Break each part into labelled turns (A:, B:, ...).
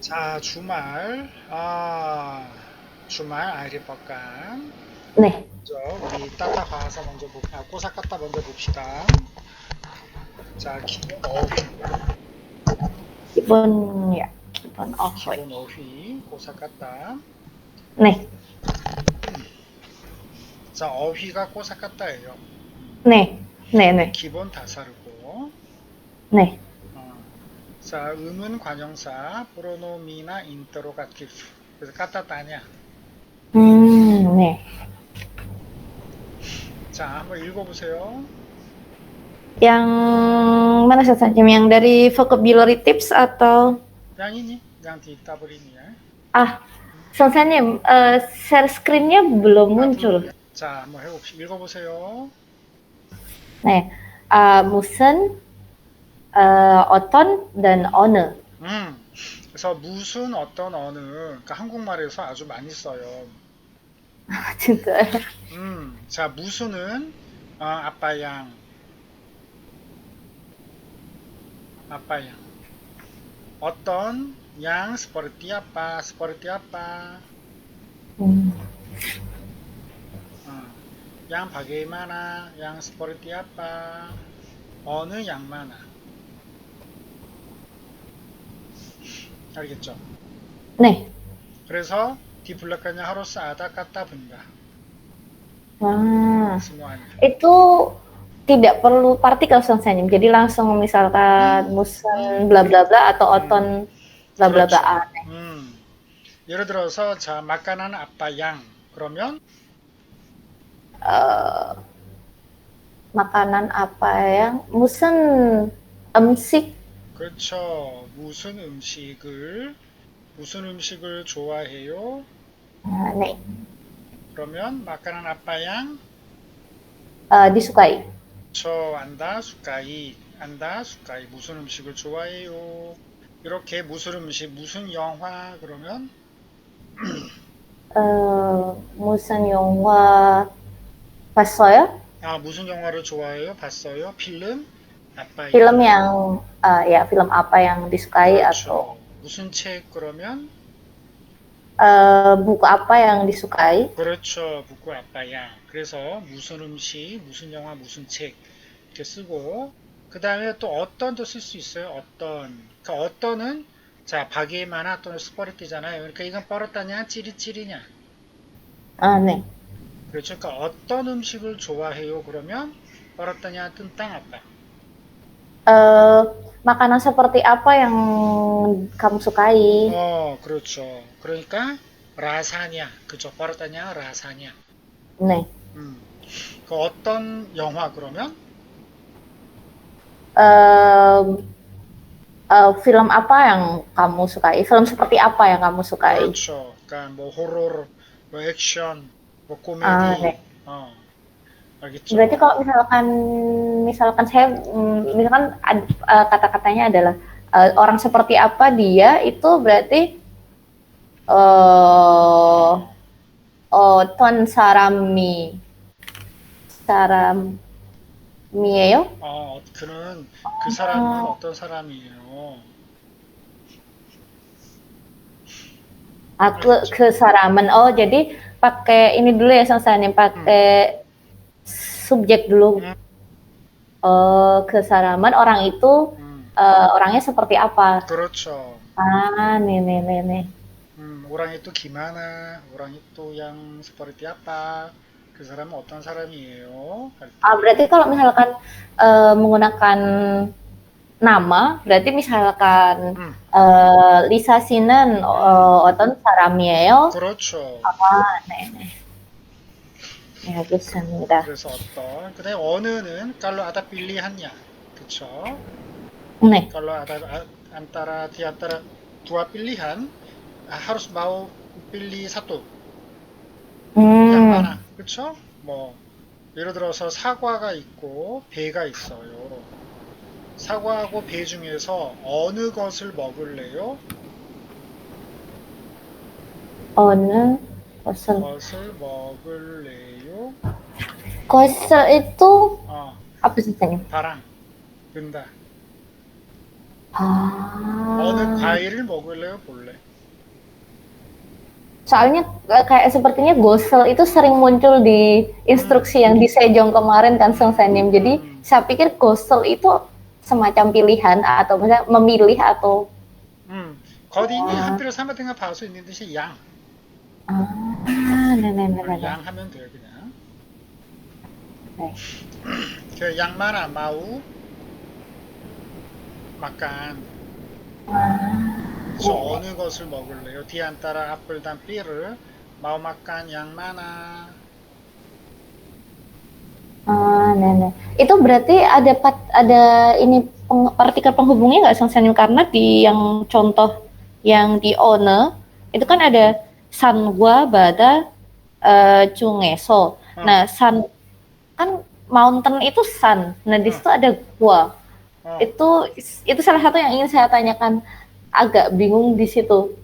A: 자, 주말 아이리 뻑간.
B: 네,
A: 먼저 우리 따따 가서 꼬사까따 먼저 봅시다. 자,
B: 기본, ya, 기본 어휘.
A: 기본 어휘, 꼬사까따.
B: 네,
A: 자, 어휘가 꼬사까따예요.
B: 네, 네, 네,
A: 기본 다사르고.
B: 네.
A: 어, 자, 음은 관형사, 프로노미나 인터로가티브. 그래서 까따따냐.
B: 네.
A: 자, 한번 읽어보세요.
B: Yang mana Sanjim? Yang dari vocabulary tips atau
A: 양이니? 양 디따브리니야.
B: ah, Sanjim, share screen-nya belum muncul.
A: 자, 한번 읽어보세요.
B: 네, 무슨, 어떤, dan 어느.
A: 그래서 무슨 어떤 어느, 그러니까 한국말에서 아주 많이 써요.
B: 진짜.
A: 자, 무슨은 아빠양, 아빠양. 어떤 양 seperti apa.
B: Hmm.
A: 어, 양 bagaimana, 양 seperti apa. 어느 양 mana. 알겠죠?
B: Nih,
A: 그래서 di belakangnya harus ada kata benda.
B: ah,
A: Semuanya.
B: itu tidak perlu partikel Sanjim. Jadi langsung misalkan musen bla bla bla atau oton bla bla bla.
A: 그렇죠. 예를 들어서 자 makanan apa yang 그러면
B: Eh, makanan apa yang musen emsik.
A: 그렇죠. 무슨 음식을 좋아해요?
B: Nih,
A: 그러면 makanan apa yang
B: disukai.
A: 저 안다 수카이 무슨 음식을 좋아해요? 이렇게 무슨 음식 무슨 영화 그러면
B: Musen 영화 봤어요?
A: 무슨 영화를 좋아해요? 봤어요? 필름? apa
B: Film
A: yang
B: yang ya film apa yang disukai atau
A: 그렇죠. 무슨 책 그러면
B: buku apa yang disukai.
A: 그렇죠. 북구 아빠야. 그래서 무슨 음식, 무슨 영화, 무슨 책 이렇게 쓰고 그 다음에 또 어떤도 쓸 수 있어요. 어떤. 그러니까 어떤은 자 바게마나 또는 스파르티잖아요. 그러니까 이건 뻘었다냐, 찌리찌리냐.
B: Nih.
A: 그렇죠. 그러니까 어떤 음식을 좋아해요. 그러면 뻘었다냐, 뜬땅 아빠.
B: eh Makanan seperti apa yang kamu sukai?
A: 그렇죠. 그러니까 라사냐, 그죠. 뻘었다냐, 라사냐.
B: Nih,
A: 음. 그 어떤 영화 그러면
B: eh film apa yang kamu sukai? Film seperti apa yang kamu sukai?
A: 그렇죠. 그러니까 뭐 호러, 뭐 액션, 뭐 코미디,
B: Nih.
A: 알겠죠?
B: Berarti kalau misalkan saya, misalkan kata-katanya adalah orang seperti apa dia itu berarti eh 어떤 사람이에요?
A: 그 사람은 어떤 사람이에요?
B: Aku
A: 알겠죠?
B: kesaraman. Oh, jadi pakai ini dulu ya Sang
A: 음,
B: pakai subjek dulu.
A: 음,
B: Kesaraman orang itu
A: 음,
B: orangnya seperti apa?
A: 그렇죠.
B: Nih.
A: orang itu gimana? orang itu yang seperti apa? 그 사람은 어떤 사람이에요? 할 때.
B: Berarti kalau misalkan menggunakan nama, berarti misalkan
A: 음,
B: Lisa 씨는
A: 음,
B: 어떤 사람이에요?
A: 그렇죠.
B: 네. 네, 알겠습니다.
A: 그래서 그다음에 어느는 깔로 아다 빌리하냐. 그쵸?
B: 네.
A: Kalau ada antara di antara dua pilihan harus mau pilih satu. Yang
B: 음,
A: mana? 그쵸? 뭐 예를 들어서 사과가 있고 배가 있어요. 사과하고 배 중에서 어느 것을 먹을래요?
B: 어느 것은
A: 것을 먹을래요?
B: 것을 itu
A: 어,
B: apa sih Tanya?
A: 바랑, 근다. 어느
B: Ah,
A: 과일을 먹을래요, 볼래?
B: soalnya kayak sepertinya gosel itu sering muncul di
A: 음,
B: instruksi yang di Sejong kemarin kan Song
A: 음,
B: Sanim. Jadi
A: 음,
B: saya pikir gosel itu semacam pilihan atau misalnya memilih atau
A: 거딘이
B: ah,
A: 한필을 삼아등가 봐수 있는 뜻이 양.
B: nenek.
A: 양 하면 돼요, 그냥.
B: Oke.
A: 그 양마나 마우 마깐. 그래서
B: Nenek.
A: 어느 것을 먹을래요? 디안따라 앞불단 삐를 마우 마깐 양마나.
B: Nenek. Itu berarti ada ini partikel penghubungnya nggak Song Sanim karena di yang contoh yang di One itu kan
A: 음,
B: ada Sanwa Bada Chungeso.
A: 어,
B: Nah, San kan mountain itu sun. Nah, di
A: 어,
B: situ ada gua.
A: 어,
B: Itu salah satu yang ingin saya tanyakan. Agak bingung di situ.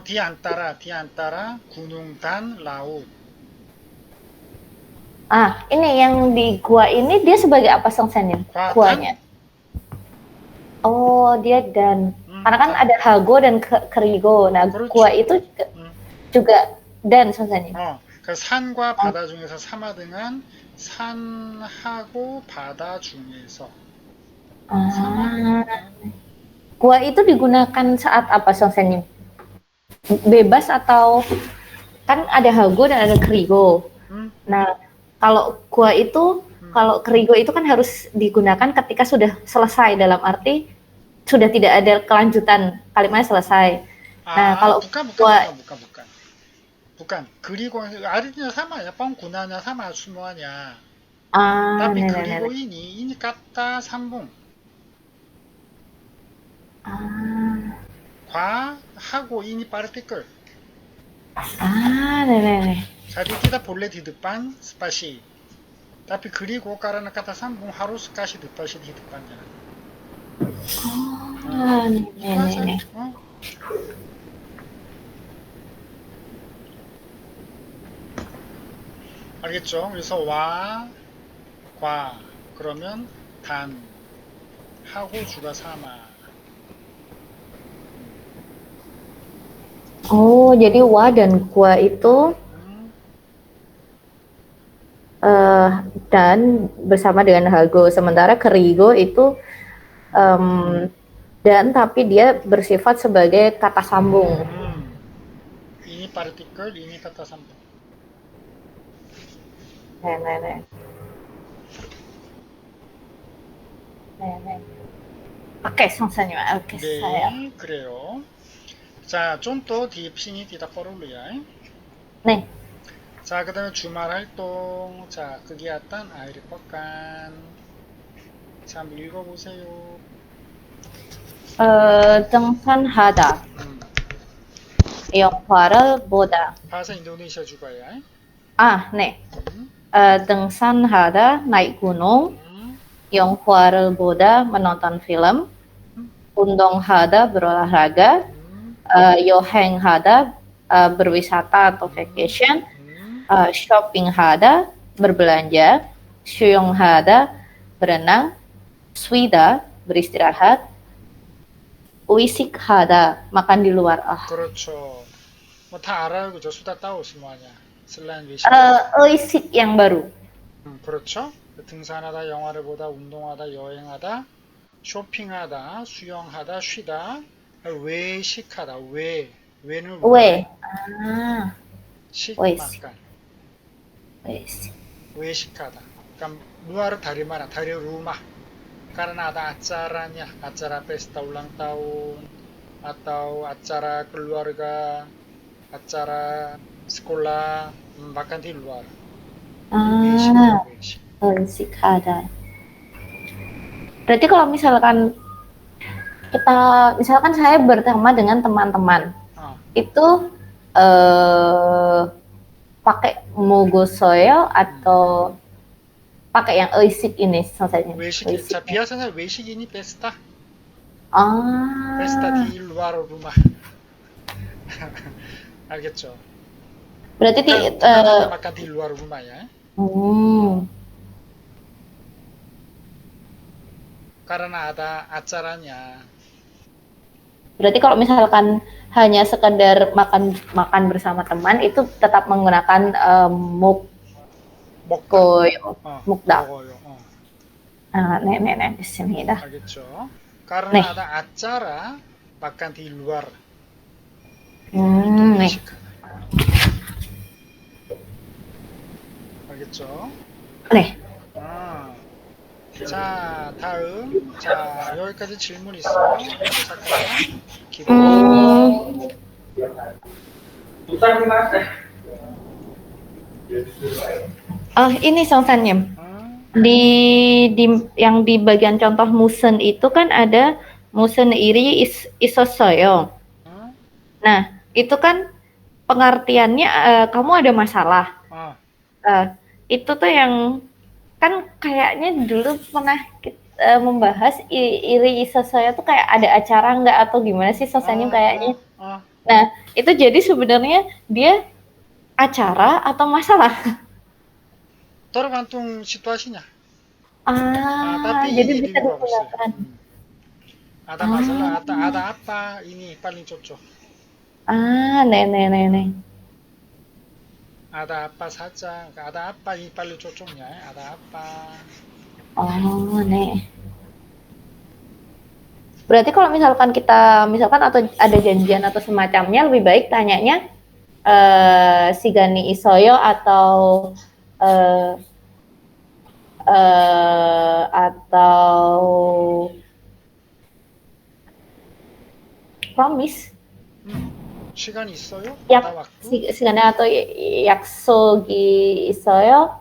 A: 디안따라 군웅단 라웃.
B: Ini yang di gua ini dia sebagai apa Song Sanim?
A: 과단?
B: Guanya. Oh, dia dan karena kan
A: 단.
B: ada Hago dan Kerigo. Nah, gua
A: 그렇죠.
B: itu
A: 음,
B: juga dan Song Sanim.
A: 그 산과
B: Oh,
A: 바다 중에서 사마등한 산하고 바다 중에서 사마?
B: ah. Gua itu digunakan saat apa Song Sanim? Bebas atau kan ada Hago dan ada Kerigo.
A: 음,
B: Nah, kalau gua itu,
A: 음.
B: kalau kerigo itu kan harus digunakan ketika sudah selesai, dalam arti sudah tidak ada kelanjutan, kalimatnya selesai. Nah, kalau
A: 북한, 북한,
B: gua
A: 북한, 북한, 북한. 북한. 그리고 아르헨티나 사마야, 뻥구나냐, 사마 수모하냐. tapi 그리고
B: nenek.
A: ini 같다 삼봉.
B: Ah,
A: 과 하고 ini partikel.
B: nenek.
A: Jadi kita boleh di depan spasi. Tapi 그리고 karena kata sambung harus kasih spasi di depannya. Itu aja.
B: Nenek.
A: 알겠죠? 그래서 와, 과, 그러면 단, 하고 주가 사마.
B: Oh, jadi wa dan gua itu
A: 음,
B: eh, dan bersama dengan hago, sementara kerigo itu em, dan tapi dia bersifat sebagai kata sambung.
A: ini partikel, ini kata sambung.
B: Nenek. Nenek. Oke, 선생님. 알겠어요.
A: 네, 그래요. 자, 좀 더 딥신이 뒤다 퍼롤루야.
B: 네.
A: 자, 그 다음에 주말 활동. 자, kegiatan akhir pekan. 자, 한번 읽어보세요.
B: 등산하다.
A: 음,
B: 영화를 보다.
A: bahasa Indonesia juga ya.
B: 네.
A: 음,
B: 등산하다, naik gunung.
A: 음,
B: 영화를 보다, menonton film.
A: 음,
B: 운동하다, berolahraga.
A: 음,
B: 여행하다, berwisata atau
A: 음,
B: vacation.
A: 음.
B: shopping하다, berbelanja. 수영하다, berenang. 쉬다, beristirahat. 위식하다, makan di luar.
A: 그렇죠. 뭐 다 알아요, 그죠? 수다 따오시 뭐하냐. 슬란 외식은.
B: Wi식 yang baru.
A: 그렇죠. 등산하다, 영화를 보다, 운동하다, 여행하다, 쇼핑하다, 수영하다, 쉬다, 외식하다, 외는 루마,
B: W.
A: 식,
B: Wi식.
A: 막간,
B: Wi식.
A: 외식하다. 그러니까 luar dari mana? Dari rumah. Karena ada acaranya, acara pesta ulang tahun, atau acara keluarga, acara sekolah, makan di luar. 외식이에요, 외식.
B: Wisikada. Berarti kalau misalkan saya bertemu dengan teman-teman,
A: 아,
B: itu eh pakai mogosoyo
A: 음.
B: atau pakai yang oisik ini selesainya.
A: 외식이, 자,
B: Oisiknya.
A: 비하사는 외식이니 페스타, 페스타
B: Ah,
A: 디 루아로 루마. 알겠죠?
B: berarti
A: bukan hanya makan di luar rumah ya.
B: hmm,
A: karena ada acaranya.
B: Berarti kalau misalkan hanya sekedar makan bersama teman itu tetap menggunakan
A: 먹다.
B: mukkoyo, mukda.
A: 먹어요.
B: Nek, bismillah.
A: 알겠죠? karena
B: Nih,
A: ada acara makan di luar
B: nih,
A: 음식. 알겠죠?
B: nih.
A: 아, 자, 다음. 자, 여기까지 질문 있어. 잠깐만. 기본.
B: Hmm, ini Song Sanyem.
A: 아,
B: Di yang di bagian contoh musen itu kan ada musen iri isosoyo.
A: 아,
B: Nah, itu kan pengertiannya kamu ada masalah.
A: 아,
B: Eh, itu tuh yang kan kayaknya dulu pernah membahas iri isosoyo tuh kayak ada acara nggak atau gimana sih Sosanyem kayaknya.
A: 아.
B: Nah, itu jadi sebenarnya dia acara atau masalah?
A: tergantung situasinya. Tapi
B: Jadi
A: ini
B: bisa
A: lebih bagus ya.
B: digunakan.
A: Ada masalah, ada apa, ini paling cocok.
B: Nih.
A: Ada apa saja, ada apa ini paling cocoknya, ada apa.
B: Oh, nih. Berarti kalau misalkan atau ada janjian atau semacamnya lebih baik tanyanya Shigani Isoyo atau eh, atau promise
A: 시간 있어요?
B: 약
A: ada waktu?
B: Shigani atau yaksogi Isoyo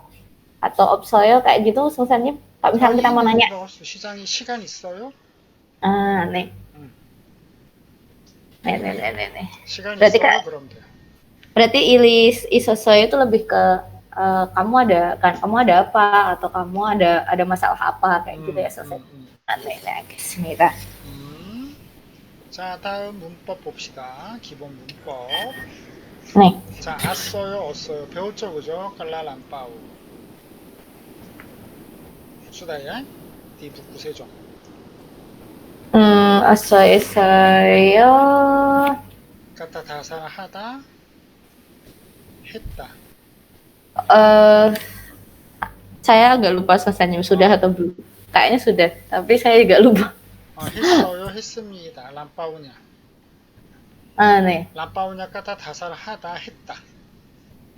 B: atau opsoyo kayak gitu susahnya kalau misalkan kita mau nanya.
A: 시간 있어요?
B: Nih. Nih.
A: 시간
B: Berarti
A: 있어요? 그럼 돼.
B: Berarti ilis isosoyo itu lebih ke kamu ada apa atau kamu ada masalah apa kayak gitu ya Sosoyo. Nih, bismillah.
A: 자, 다음 문법 봅시다. 기본 문법.
B: Nih.
A: 자, as어요, 없어요. 배웠죠, 그죠? 깔라람빠우. 수다야? 디 북구 세종.
B: Asoyo.
A: 갖다 다사를 하다, 했다.
B: Saya agak lupa Sosanyem sudah atau belum. Kayaknya sudah, tapi saya agak lupa.
A: 했어요, 했습니다. 람빠우냐.
B: 네.
A: 람빠우냐 갖다 다사를 하다, 했다.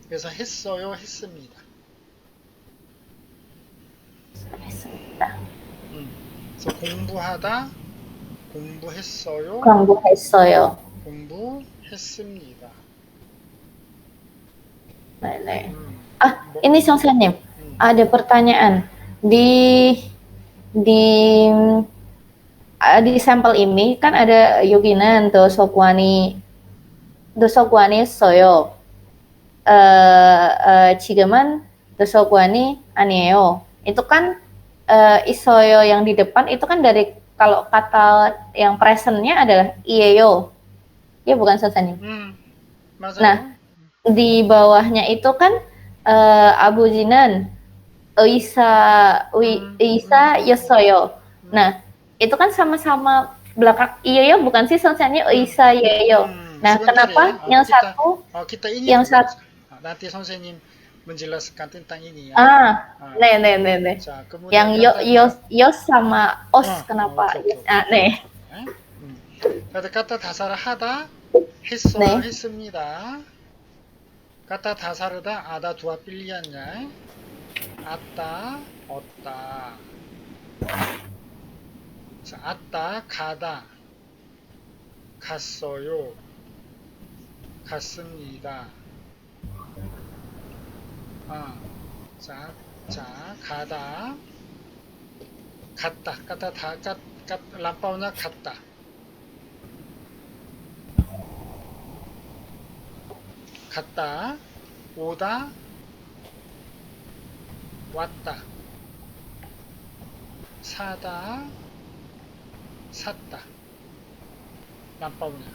A: 그래서 했어요, 했습니다.
B: 했습니다.
A: 그래서 공부하다, 공부했어요,
B: 공부했어요.
A: 공부했습니다.
B: 네. Ini Songsanim. Ada pertanyaan di sampel ini kan ada yoginan dosokwani soyo. Cigaman dosokwani anieyo. Itu kan isoyo yang di depan itu kan dari kalau kata yang presentnya adalah ieyo. Ya bukan Songsanim. Nah, di bawahnya itu kan Abu Jinan Isa Yosoyo. Nah, itu kan sama-sama belakang iya ya bukan sih Sonsanya Isa Yeyo. Nah, kenapa yang satu yang satu
A: nanti 선생님 menjelaskan tentang ini ya.
B: Nih. Yang yos sama os kenapa? Nih.
A: kata 다사를 하다 했어요, 했습니다. kata 다사르다 아다 두아 필리안냐 아따 얻다. 자, 아따 가다 갔어요, 갔습니다. 자, 가다 갔다 갔다 람빠오냐 갔다. 갔다 오다 왔다 사다 샀다. lampunya.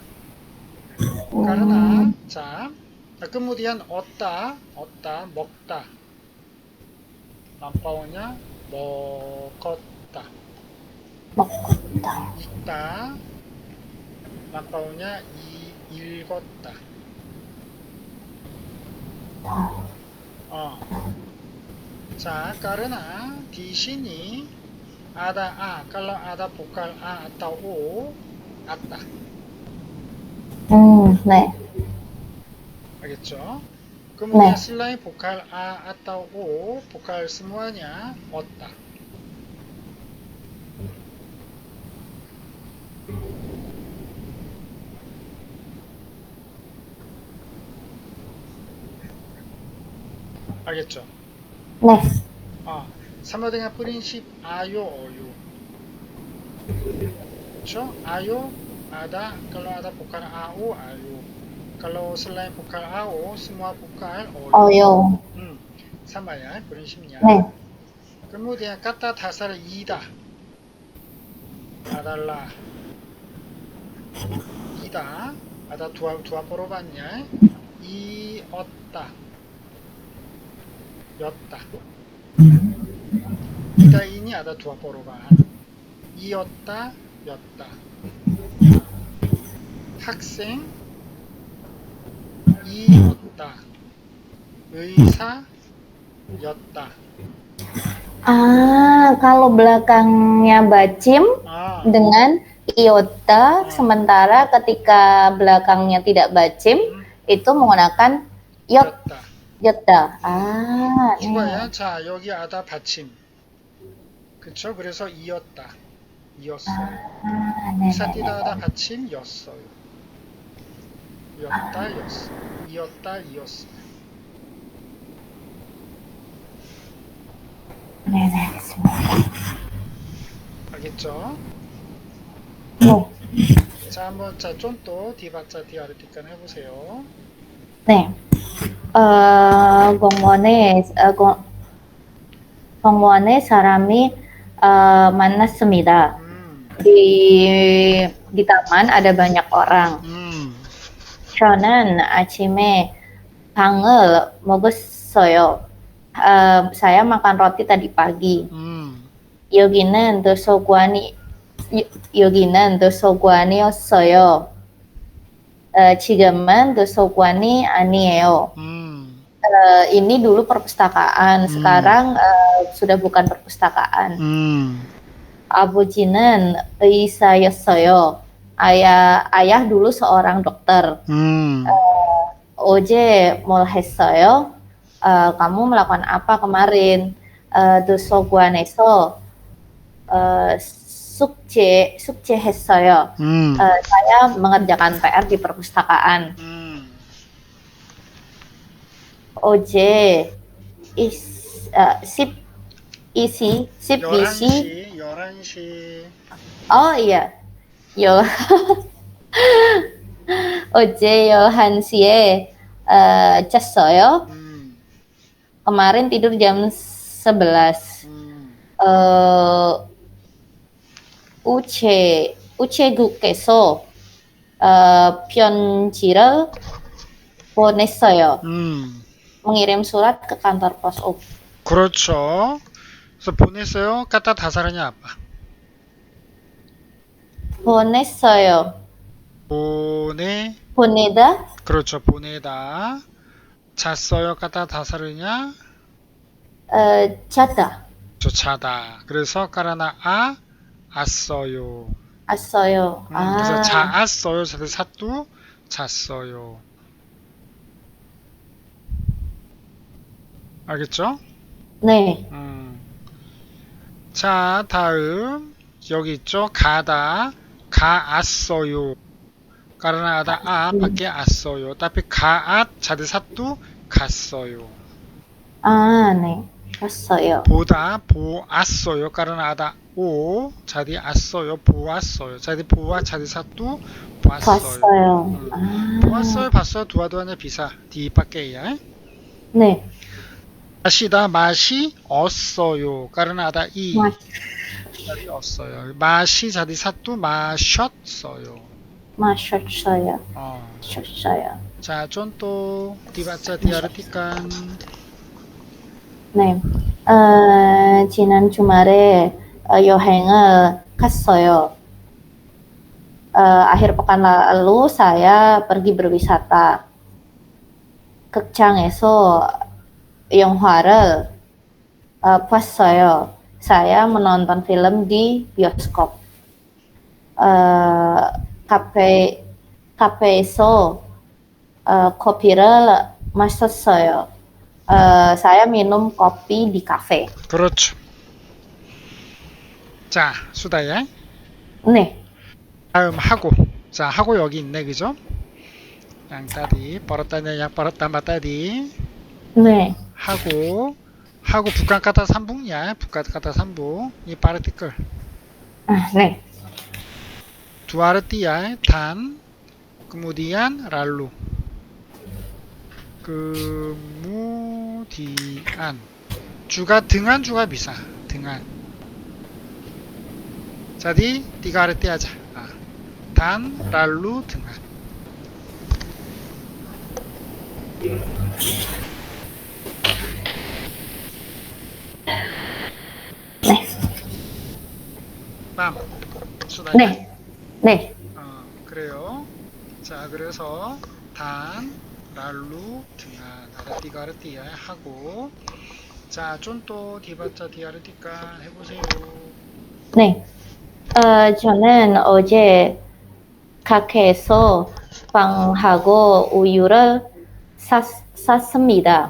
A: Karena kemudian 얻다 먹다. lampunya 먹었다.
B: 먹었다.
A: 읽다. 라파오냐 읽었다. 자, karena di sini ada a. Kalau ada vokal a atau o, atta.
B: 네.
A: 알겠죠? kemudian
B: 네.
A: selain vokal a atau o, vokal semuanya otta. 알겠죠?
B: 네.
A: sama dengan prinsip ayo oyo. 그렇죠? ayo ada, kalau ada vokal ao ayo. Kalau selain vokal ao, semua vokal oyo.
B: 어요.
A: sama ya prinsipnya.
B: 네.
A: kemudian kata dasar ida adalah ida, ada dua perubahannya, iota, yota. ida ini ada dua perubahan, iota, yota. 학생, 이었다. 의사, 였다.
B: Kalau belakangnya bacim dengan iota, sementara ketika belakangnya tidak bacim, itu menggunakan
A: 였다.
B: yota.
A: 이거야. 자, 여기 아다 받침. 그쵸? 그래서 이었다. 이었어요. 이사띠다 아다 받침, 였어요. 였다, 였어. 이었다, 이었어.
B: 네, 알겠습니다.
A: 알겠죠?
B: 네.
A: 자, 한번 좀 또 디바자 디아르티칸 해보세요.
B: 네. 공원에 사람이 만났습니다. Di taman ada banyak orang. 저는 아침에 빵을 먹었어요. saya makan roti tadi pagi. 여기는 도서관이었어요. 지금은 도서관이 아니에요. ini dulu perpustakaan, sekarang sudah bukan perpustakaan. 아버지는 의사였어요. ayah dulu seorang dokter. 어제 뭘 했어요? kamu melakukan apa kemarin? 도서관에서 숙제했어요. saya mengerjakan PR di perpustakaan. 어제 11시. iya. 어제 11시에 잤어요. kemarin tidur jam 11. 우체국에서 편지를 보냈어요. mengirim surat ke kantor pos.
A: 그렇죠. 그래서 보냈어요. 갖다 다살하냐 아빠?
B: 보냈어요. 보내다?
A: 그렇죠. 보내다. 잤어요. 갖다 다살하냐?
B: 자다.
A: 자다. 그래서 까라나 as어요.
B: as어요.
A: 그래서 자았어요. 자들 사뚜 잤어요. 알겠죠?
B: 네.
A: 자, 다음 여기 있죠. 가다. 가았어요. 까라나 아다 밖에 as어요. tapi 가앗 자들 사뚜 갔어요.
B: 네. 갔어요.
A: 보다 보았어요. 까라나 아다 오 자디 as어요. 보았어요. 자디 보아 자디 사뚜 봤어요. 보았어요. 봤어요. 두아두아냐 비사 디밖에야.
B: 네.
A: 마시다 맛이 없어요. 까르나 아다 이 자디 없어요. 맛이 자디 사뚜 마셨어요.
B: 마셨어요.
A: 자, 쫀또 디바짜 디아르티칸.
B: 네. 지난 주말에 여행을 갔어요. 아khir pekan lalu saya pergi berwisata. 극장에서 영화를 봤어요. Saya menonton film di bioskop. 카페 카페에서 kopi를 마셨어요. saya minum kopi di kafe.
A: 그렇죠. 자, 수다야.
B: 네,
A: 다음 하고. 자, 하고 여기 있네, 그죠? 양따디, 벌었다냐, 양 벌었다, 맞다디.
B: 네,
A: 하고, 북한 까다 삼북이야. 북한 까다 삼북. 이 빠르티끌.
B: 네,
A: 두 아르띠야. 단, kemudian lalu. kemudian. juga dengan juga bisa. dengan. jadi, tiga arti aja. dan, lalu, dengan.
B: 네,
A: 빰. 수다.
B: 네, 네,
A: 그래요. 자, 그래서 단, 랄루, 등한 아르띠가 아르띠야 하고 자, 쫀또 디바짜 디아르띠까 해보세요.
B: 네. 저는 어제 가게에서 빵하고 우유를 샀습니다.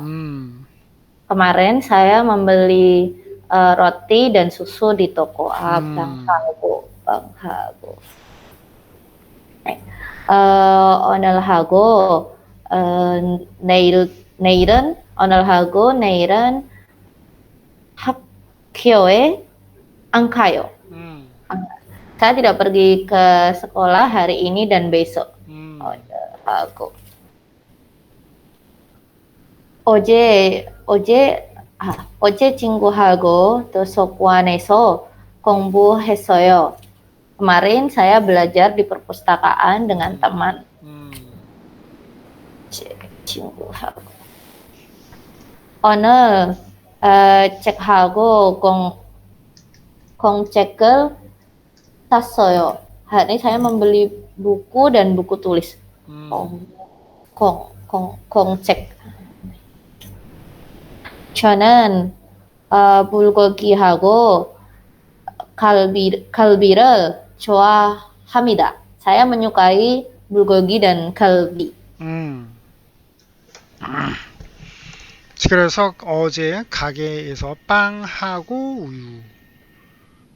B: Kemarin saya membeli roti dan susu di toko Banghago. 네. 오늘 하고 내일은 학교에 안 가요. Saya tidak pergi ke sekolah hari ini dan besok. 하고 어제 친구하고 도서관에서 공부했어요. Kemarin saya belajar di perpustakaan dengan teman. 친구하고 오늘 책하고 공책을 샀어요. Hari ini saya membeli buku dan buku tulis. 공책. 저는 불고기하고 갈비를 좋아합니다. Saya menyukai bulgogi dan kalbi.
A: 그래서 어제 가게에서 빵하고 우유,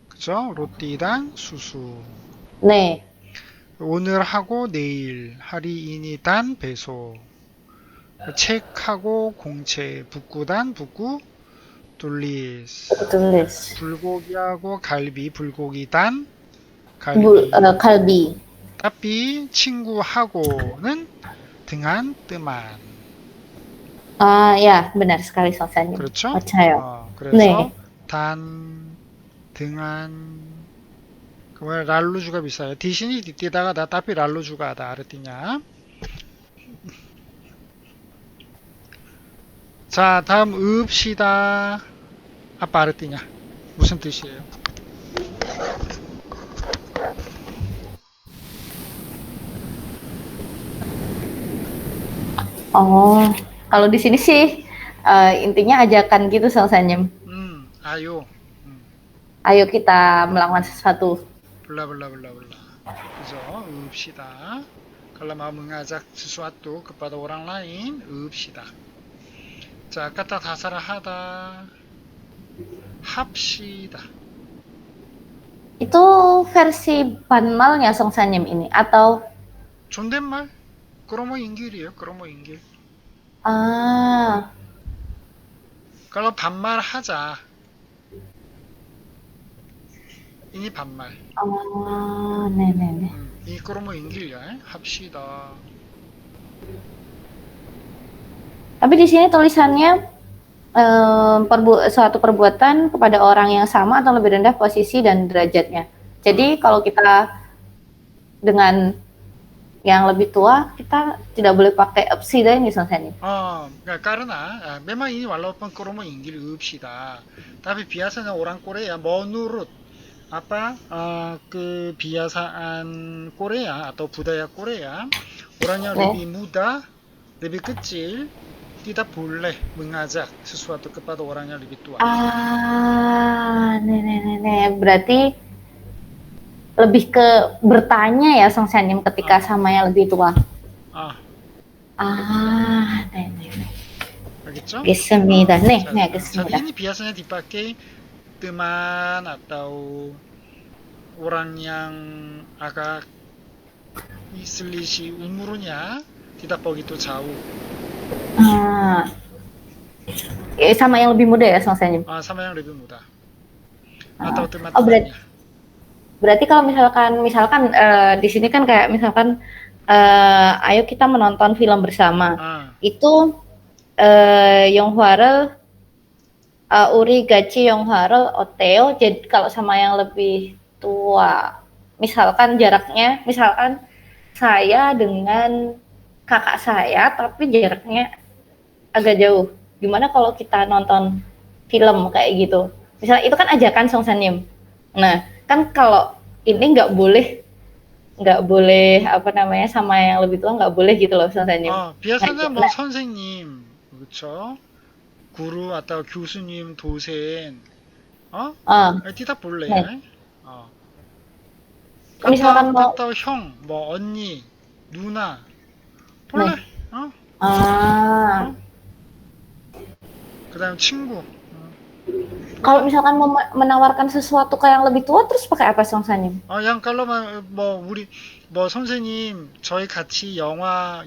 A: 그죠? 로띠랑 수수.
B: 네.
A: 오늘 하고 내일 할인이단 배소. 책하고 공채, 북구단 북구, 둘리스. 불고기하고 갈비, 불고기단 갈비.
B: 갈비.
A: 따삐 친구하고는 등한 뜨만.
B: Ya, benar sekali Sosan님.
A: 그렇죠?
B: 맞아요.
A: 그래서
B: 네.
A: 단, 등한, 그러면 랄루주가 비싸요. 디신이 뒤에다가 나 따삐 랄루주가 다 알았디냐? 자, 다음 읍시다. 아빠 알았디냐? 무슨 뜻이에요?
B: Kalau di sini sih intinya ajakan gitu Sosan님.
A: 아요.
B: Ayo kita melakukan sesuatu.
A: 블라블라블라블라. 그죠? 읍시다. kalau mau mengajak sesuatu kepada orang lain, 읍시다. 자, kata dasar 하다. 합시다.
B: Itu versi 반말nya Sosan님 ini atau
A: 존댓말? 그러모 인길이에요. 그러모 인길. kalau 반말 하자. ini 반말.
B: 네네네.
A: 이 그러모 인길이야. 합시다.
B: Tapi di sini tulisannya suatu perbuatan kepada orang yang sama atau lebih rendah posisi dan derajatnya. Jadi kalau kita dengan yang lebih tua, kita tidak boleh pakai 읍시다 ini Sosan님.
A: karena memang ini walaupun kromo inggil 읍시다. Tapi biasanya orang Korea menurut kebiasaan Korea atau budaya Korea, orang yang
B: 네.
A: lebih muda, lebih kecil, tidak boleh mengajak sesuatu kepada orang yang lebih tua.
B: Nenek-nenek. Berarti lebih ke bertanya ya Song Sanim ketika
A: Ah,
B: sama yang lebih tua.
A: ah,
B: 네네.
A: 알겠죠?
B: 알겠습니다. 네, 네,
A: 자,
B: 알겠습니다.
A: ini biasanya dipakai teman atau orang yang agak selisih umurnya tidak begitu jauh.
B: Ah, sama yang lebih muda ya Song Sanim.
A: Sama yang lebih muda atau
B: Ah, oh
A: teman-temannya.
B: berarti kalau misalkan di sini kan kayak misalkan ayo kita menonton film bersama.
A: Ah,
B: Itu Yonghwarel, Uri Gachi Yonghwarel Oteo. Jadi kalau sama yang lebih tua, misalkan jaraknya, misalkan saya dengan kakak saya, tapi jaraknya agak jauh. Gimana kalau kita nonton film kayak gitu? Misalnya itu kan ajakan Song Sanim. Nah, kan kalau ini nggak boleh apa namanya sama yang lebih tua nggak boleh gitu loh Song Sanim.
A: biasanya
B: Ngajak.
A: 뭐 선생님, 그렇죠? guru atau 교수님, 도생,
B: Ah,
A: tidak boleh.
B: nah,
A: 어,
B: misalkan mau,
A: kata 형, 뭐 언니, 누나,
B: nih,
A: boleh. 어,
B: ah,
A: 어, 그다음 친구,
B: kalau
A: boleh.
B: misalkan mau menawarkan sesuatu ke yang lebih tua, terus pakai apa Song Sanim?
A: 양 깔로만 뭐 선생님 저희 같이 영화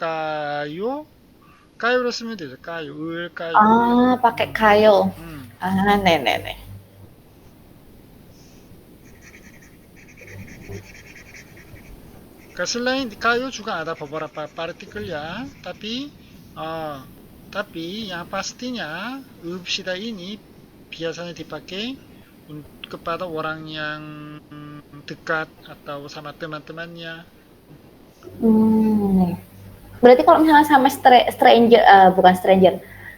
A: 보실까요? 까요로 쓰면 되죠. 까요, 을까요.
B: Pakai kayo.
A: 음.
B: Nenek.
A: Selain kayo juga ada beberapa partikel ya, uh, tapi yang pastinya upsida ini biasanya dipakai kepada orang yang dekat atau sama teman-temannya.
B: Nih. Berarti kalau misalnya sama stranger, bukan stranger,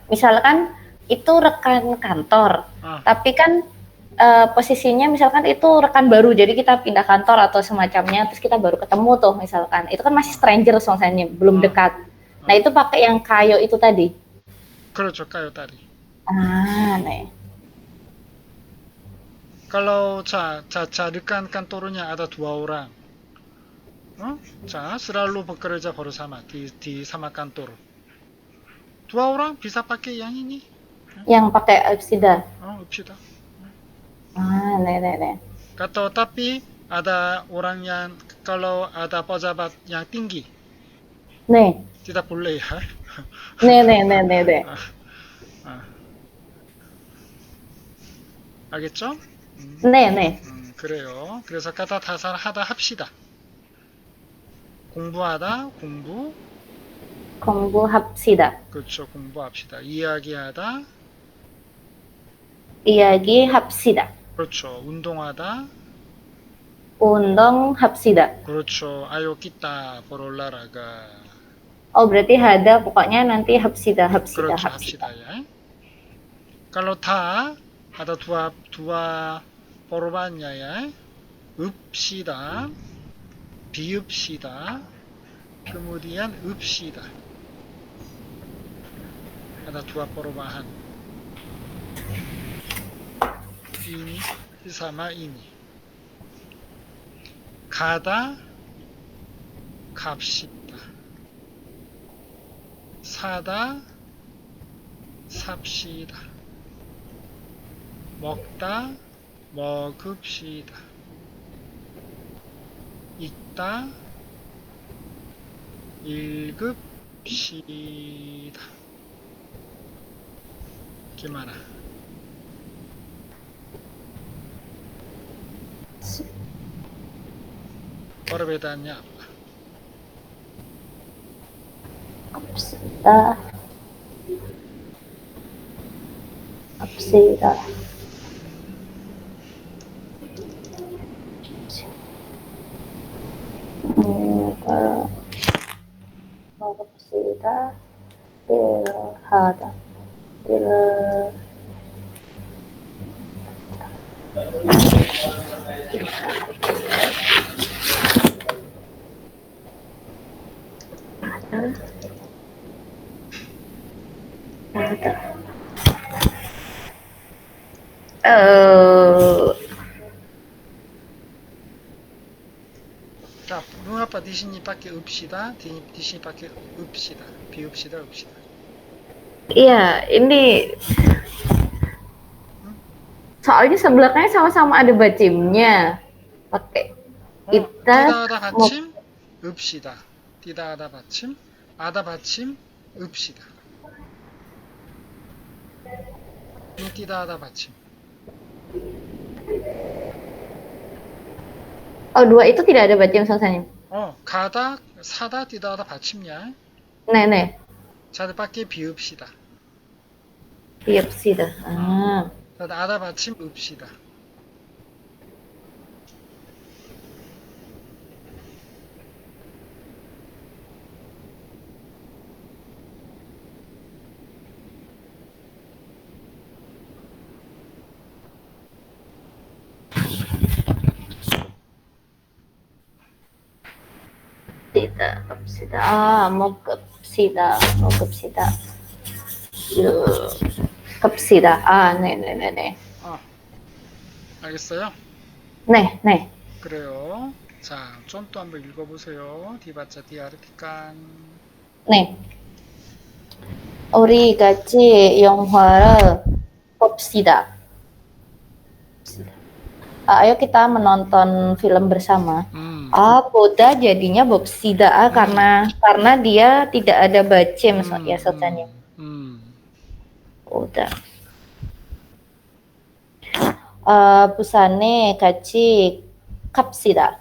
B: misalkan itu rekan kantor,
A: Ah,
B: tapi kan posisinya misalkan itu rekan baru, jadi kita pindah kantor atau semacamnya, terus kita baru ketemu tuh misalkan, itu kan masih
A: ah,
B: stranger soalnya, belum
A: ah,
B: dekat. Nah
A: ah.
B: itu pakai yang kayo itu tadi.
A: 그렇죠, kayo tadi.
B: Nih.
A: Kalau rekan kantornya ada 2 orang, selalu bekerja bersama di sama kantor. 2 orang bisa pakai yang ini.
B: Yang pakai epsida.
A: Upsida.
B: Nih.
A: Tapi ada orang yang kalau ada pejabat yang tinggi
B: Nih.
A: tidak boleh ya.
B: 네.
A: 아, 아, 알겠죠?
B: 네.
A: 그래요. 그래서 가다 다살 하다 합시다. 공부하다 공부.
B: 공부합시다.
A: 그렇죠. 공부합시다. 이야기하다.
B: 이야기합시다.
A: 그렇죠. 운동하다.
B: 운동합시다.
A: 그렇죠. 아요 kita berolahraga.
B: Berarti ada pokoknya nanti habsida.
A: 그렇죠. 합시다. Ya. Kalau 다 ada dua perubahannya ya. 읍시다, 비읍시다, kemudian 읍시다. Ada 2 perubahan. Ini sama ini. 가다, 갑시다. 사다, 삽시다. 먹다, 먹읍시다. 읽다, 읽읍시다. Gimana? Perbedaannya apa?
B: habsida. Habsida. Habsida.
A: 자, 룽아빠 디시니밖에 없시다. 디시니밖에 없시다. 비읍시다, 없시다.
B: Iya, ini soalnya sebelaknya sama-sama ada bacimnya. Pakai kita
A: 띠다하다 받침, 읍시다. 띠다하다 받침, 아다 받침, 읍시다. 이 띠다하다 받침.
B: Oh, dua itu tidak ada bacim selesainya.
A: 가다, 사다, 띠다하다 받침이야.
B: Nenek.
A: 자들밖에 비읍시다.
B: Biopsida. Ah.
A: 아다 받침, 읍시다.
B: Tidak, kapsida. Ah, mau kapsida, mau kapsida. Kapsida. Ah, 네.
A: 알겠어요?
B: 네.
A: 그래요. 자, 좀 또 한번 읽어보세요. 디바짜 디아르티칸.
B: 네. 우리 같이 영화를 봅시다. Ayo kita menonton film bersama. Boda jadinya 봅시다 karena dia tidak ada bacim ya soalnya. Boda. Busannya 같이 갑시다.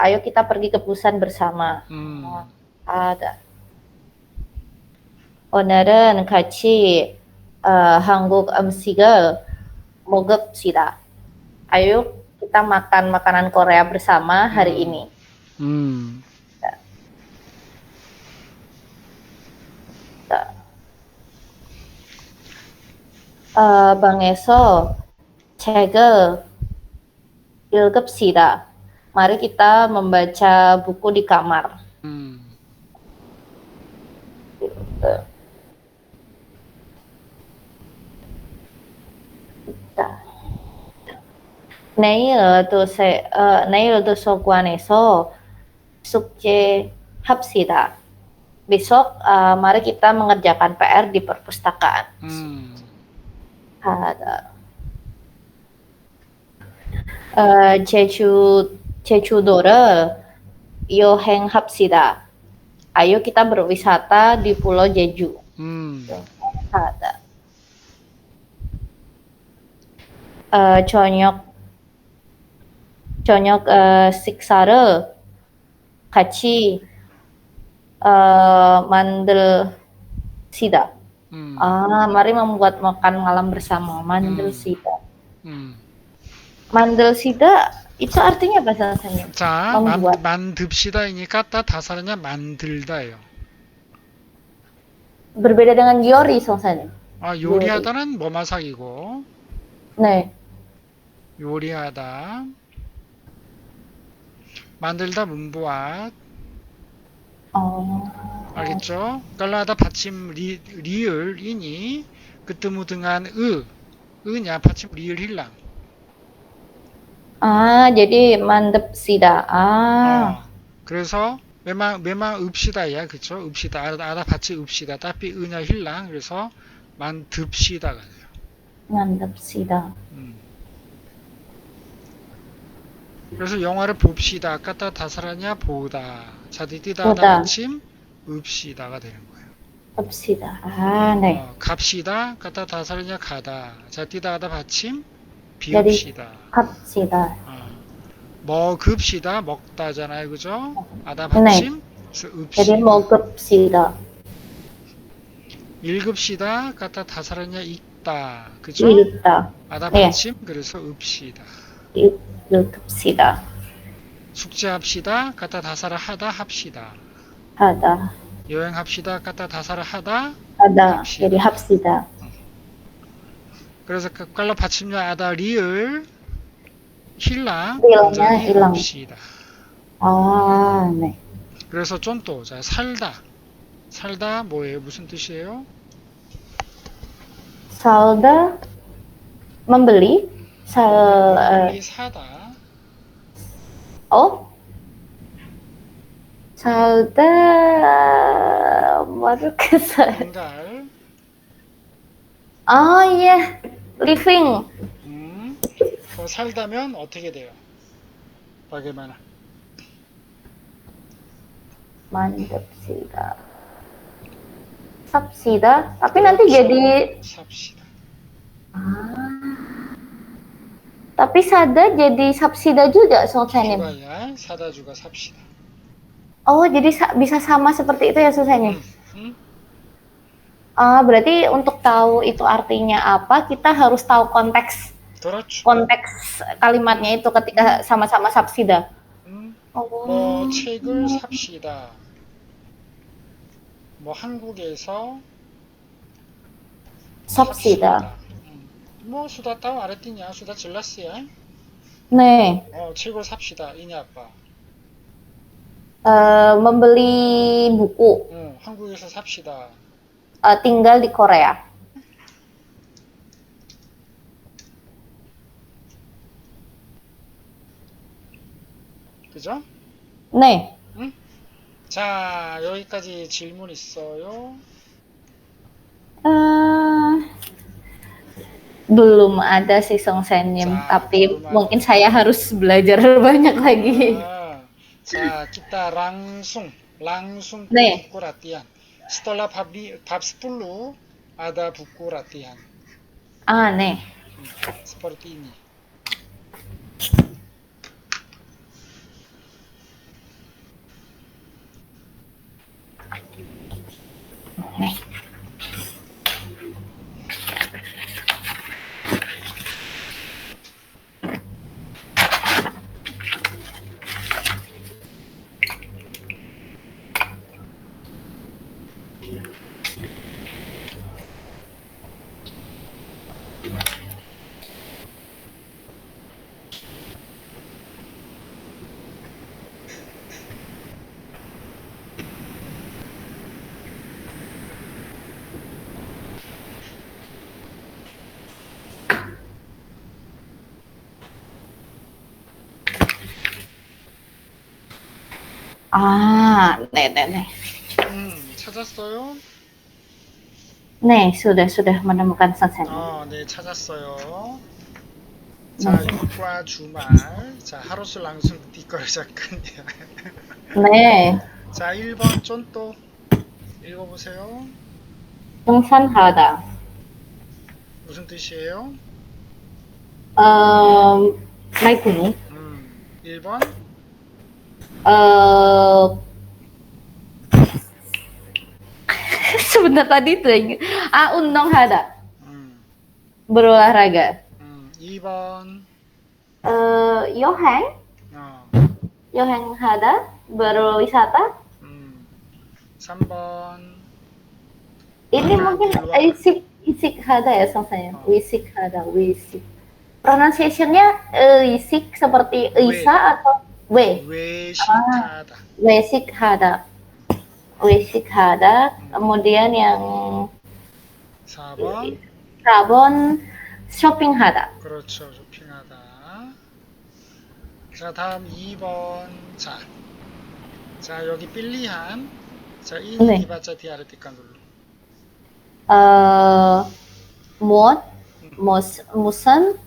B: Ayo kita pergi ke Busan bersama. Ada. 오늘은 같이 한국 음식을 먹읍시다. Ayo kita makan makanan Korea bersama hari ini. 방에서 책을 읽읍시다. Mari kita membaca buku di kamar. 내일 도서관에서 숙제합시다. Besok mari kita mengerjakan PR di perpustakaan. 제주도를 여행합시다. Ayo kita berwisata di Pulau Jeju. 저녁 식사를 같이 만들시다. Mari membuat makan malam bersama. 만들시다. 만들시다 itu artinya apa bahasanya?
A: 자, 만듭시다이니까 다사르냐 만들다예요.
B: Berbeda dengan 요리 선생님.
A: 요리하다는 뭐마삭이고.
B: 네.
A: 요리하다. 만들다 문부앗. 알겠죠? 깔라다 받침 리을이니 그뜨무등한 으냐 받침 리을 힐랑.
B: jadi 만듭시다.
A: 그래서 매마 읍시다야, 그쵸? 읍시다. 아다 받치 읍시다. 따삐 으냐 힐랑. 그래서 만듭시다가 돼요.
B: 만듭시다.
A: 그래서 영화를 봅시다. 까따 다사라냐 보다. 자디디다 받침 읍시다가 되는 거예요.
B: 봅시다. 네.
A: 갑시다. 까따 다사라냐 가다. 자디다 하다 받침 비읍시다.
B: 갑시다.
A: 먹읍시다. 먹다잖아요. 그죠? 아다 받침 읍시다.
B: jadi 먹읍시다.
A: 읽읍시다. 까따 다사라냐 읽다. 그죠?
B: 읽다.
A: 아다 받침 그래서 읍시다.
B: 읽읍시다.
A: 숙제합시다. 까따 다사라 하다 합시다.
B: 하다.
A: 여행합시다. 까따 다사라 하다
B: 합시다. jadi 합시다.
A: 그래서 깔라 받침자 아다 리을 힐라
B: Realnya
A: 굉장히
B: hilang.
A: 없이다.
B: Ah, 네.
A: 그래서 쫀또 자 살다 살다 뭐예요? 무슨 뜻이에요?
B: Salda membeli.
A: membeli 사다.
B: Oh, salda baru kesal.
A: tinggal.
B: Oh iya, living.
A: 살다면 어떻게 돼요? bagaimana?
B: Mantap sih, subsida, tapi nanti jadi
A: 삽시다.
B: tapi sada jadi subsida juga Sultanim.
A: juga ya 사다 juga 삽시다.
B: Oh, jadi bisa sama seperti itu ya Sultanim. Berarti untuk tahu itu artinya apa, kita harus tahu konteks
A: 그렇죠.
B: konteks kalimatnya itu ketika sama-sama subsida.
A: 뭐 책을 삽시다. 뭐 한국에서
B: subsida.
A: 뭐 sudah tahu artinya, sudah jelas ya.
B: 네.
A: 책을 삽시다. ini apa?
B: membeli buku.
A: 한국에서 삽시다.
B: tinggal di Korea.
A: 그죠?
B: 네.
A: 자, 여기까지 질문 있어요?
B: Belum ada sih Song Senyum, tapi mungkin saya harus belajar banyak lagi.
A: 자, kita langsung
B: 네.
A: buku latihan. Setelah bab 10 ada buku latihan.
B: 네.
A: seperti ini.
B: 네. 네.
A: 찾았어요?
B: 네, sudah menemukan Song Senyum.
A: 네, 찾았어요. 자, 육과 주말. 자, 하루수 랑순 띠걸 잠깐요.
B: 네.
A: 자, 1번 쫀또 읽어보세요.
B: 등산하다.
A: 무슨 뜻이에요?
B: naik gunung.
A: 1번.
B: Sebentar tadi itu 운동하다. berolahraga.
A: 2번.
B: 여행. 여행하다. berwisata.
A: 3번.
B: Ini mungkin isikhada ya saya. Wisikada, wisik. Pronunciation-nya isik seperti isa atau
A: 외식하다.
B: Wesikhada. Kemudian yang 4번 shopping하다.
A: 그렇죠. 쇼핑하다. 자, 다음 2번. 자, 여기 필리한. 자, ini dibaca di artikan dulu.
B: musen,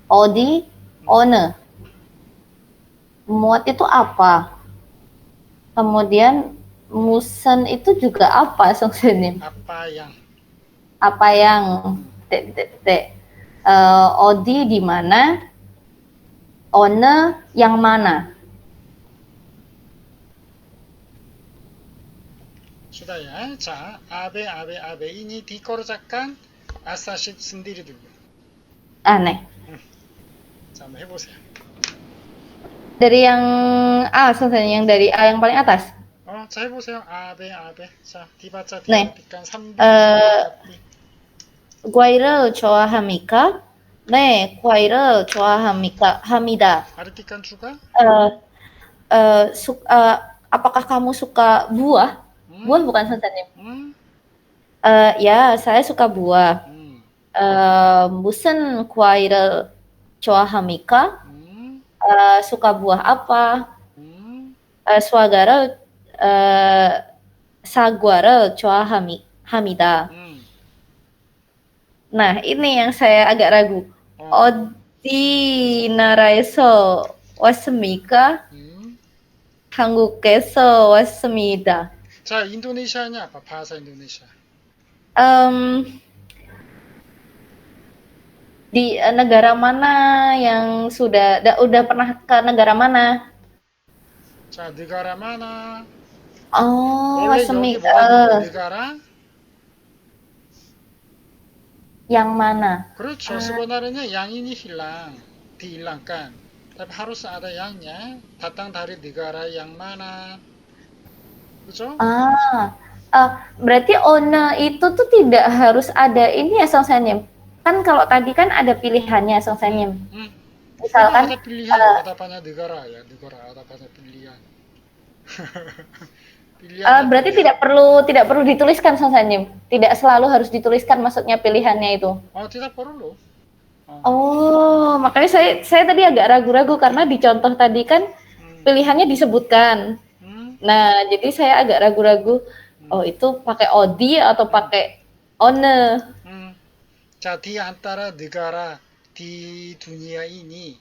B: odi, one. Muat itu apa? Kemudian musen itu juga apa, Song Senyum? Apa yang odi di mana? One yang mana?
A: sudah ya. 자, 아베 ini 디코르작간 아사십 sendiri dulu.
B: Aneh.
A: 자, 한번 해보세요.
B: Dari yang Song Senyum, yang dari A yang paling atas.
A: 자, 해보세요. 아베. 자, 디바짜
B: 네.
A: 디바티칸 3번.
B: 과일을 좋아합니까? 네, 과일을 합니다.
A: 아르티칸 추가?
B: Eh, apakah kamu suka buah? Buah
A: 음,
B: bukan 선생님.
A: 음,
B: Ya, saya suka buah.
A: 음,
B: 무슨 과일을 좋아합니까?
A: 음,
B: Suka buah apa?
A: 음,
B: Saudara, eh, saguara 합니다.
A: 음,
B: Nah, ini yang saya agak ragu.
A: 어,
B: 어디 나라에서 왔습니까?
A: 음.
B: 한국에서 왔습니다.
A: 자, 인도네시아냐? bahasa Indonesia.
B: Em, di negara mana yang udah pernah ke negara mana?
A: 자, 느가라 마나.
B: Oh,
A: 원래 여기 뭐가 있는데 느가라?
B: yang mana?
A: 그렇죠.
B: Ah,
A: sebenarnya yang ini hilang, dihilangkan. Tapi harus ada yangnya. Datang dari negara yang mana? 그죠?
B: ah, berarti one itu tuh tidak harus ada ini ya, Song Senyum. Kan kalau tadi kan ada pilihannya, Song
A: 음,
B: Senyum.
A: 음. Memang
B: Misalkan,
A: ada pilihan. Ada banyak negara ya, negara ada banyak pilihan. Pilihannya
B: berarti
A: banyak.
B: tidak perlu dituliskan, Song Senyum. Tidak selalu harus dituliskan maksudnya pilihannya itu.
A: Oh, tidak perlu. Oh,
B: Oh, makanya saya tadi agak ragu-ragu karena di contoh tadi kan
A: 음,
B: pilihannya disebutkan.
A: 음,
B: Nah, jadi saya agak ragu-ragu. Oh,
A: 음,
B: itu pakai odi atau
A: 음,
B: pakai one?
A: 음. 자, di antara negara di dunia ini,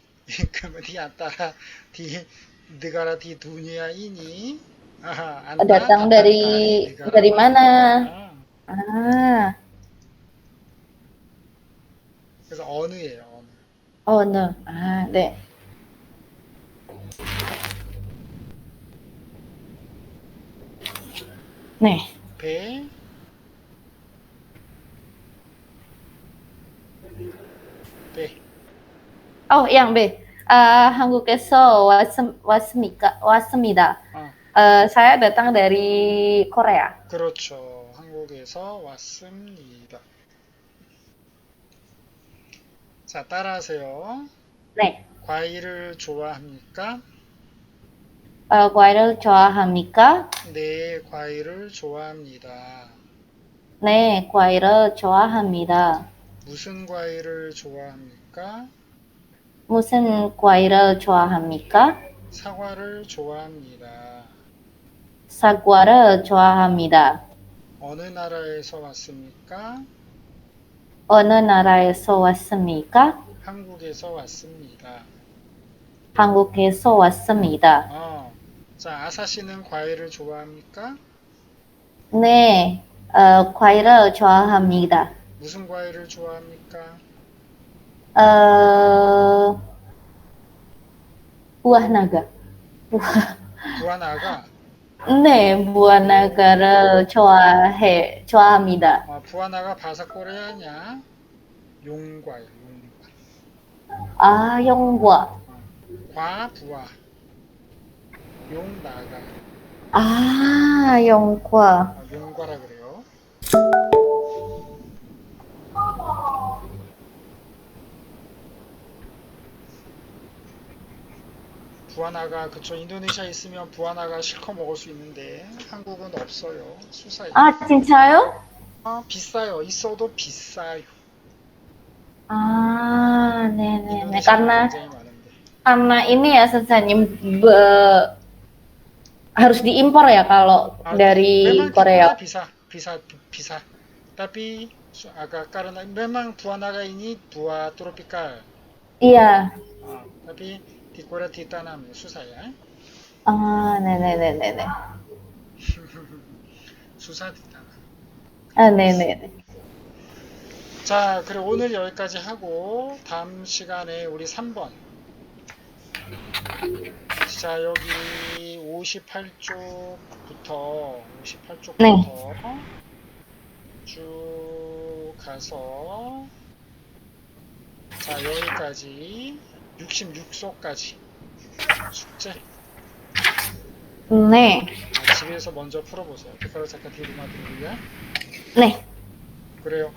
A: kemudian di antara di negara di dunia ini, Anda
B: Datang
A: datang dari negara
B: dari
A: mana?
B: mana?
A: 아,
B: Ah,
A: 그래서 어느예요, 어느.
B: one. Ah, 네. 네.
A: 배, 배.
B: Oh, yang B. 한국에서 왔습니다.
A: 아,
B: saya datang dari Korea.
A: 그렇죠. 한국에서 왔습니다. 자, 따라하세요.
B: 네.
A: 과일을 좋아합니까?
B: 과일을 좋아합니까?
A: 네, 과일을 좋아합니다.
B: 네, 과일을 좋아합니다.
A: 무슨 과일을 좋아합니까?
B: 무슨 과일을 좋아합니까?
A: 사과를 좋아합니다.
B: 사과를 좋아합니다.
A: 어느 나라에서 왔습니까?
B: 어느 나라에서 왔습니까?
A: 한국에서 왔습니다.
B: 한국에서 왔습니다.
A: 자, 아사씨는 과일을 좋아합니까?
B: 네, 과일을 좋아합니다.
A: 무슨 과일을 좋아합니까?
B: buah naga.
A: 부하나가,
B: 네, buah naga를 좋아합니다.
A: 부하나가 바사코레아냐? 용과일, 용과.
B: 용과.
A: 과부하, 용나가.
B: 용과.
A: 용과라 그래요. 부하나가 그쵸 인도네시아 있으면 부하나가 실컷 먹을 수 있는데 한국은 없어요. 수사에.
B: 진짜요?
A: 비싸요. 있어도 비싸요.
B: 네네네.
A: 인도네시아는 굉장히 많은데.
B: Karena ini ya sensanya harus diimpor ya kalau dari
A: memang
B: Korea.
A: bisa. Tapi karena memang buah ini buah tropikal.
B: Iya.
A: Tapi di Korea ditanam susah ya.
B: 네네네네네.
A: susah ditanam.
B: 네네네.
A: 자, 그래 오늘 여기까지 하고 다음 시간에 우리 3번. 자, 여기 58쪽부터
B: 네.
A: 쭉 가서 자, 여기까지 66소까지 숙제.
B: 네.
A: 집에서 먼저 풀어보세요. 그걸 잠깐 뒤로만 드리고요.
B: 네.
A: 그래요.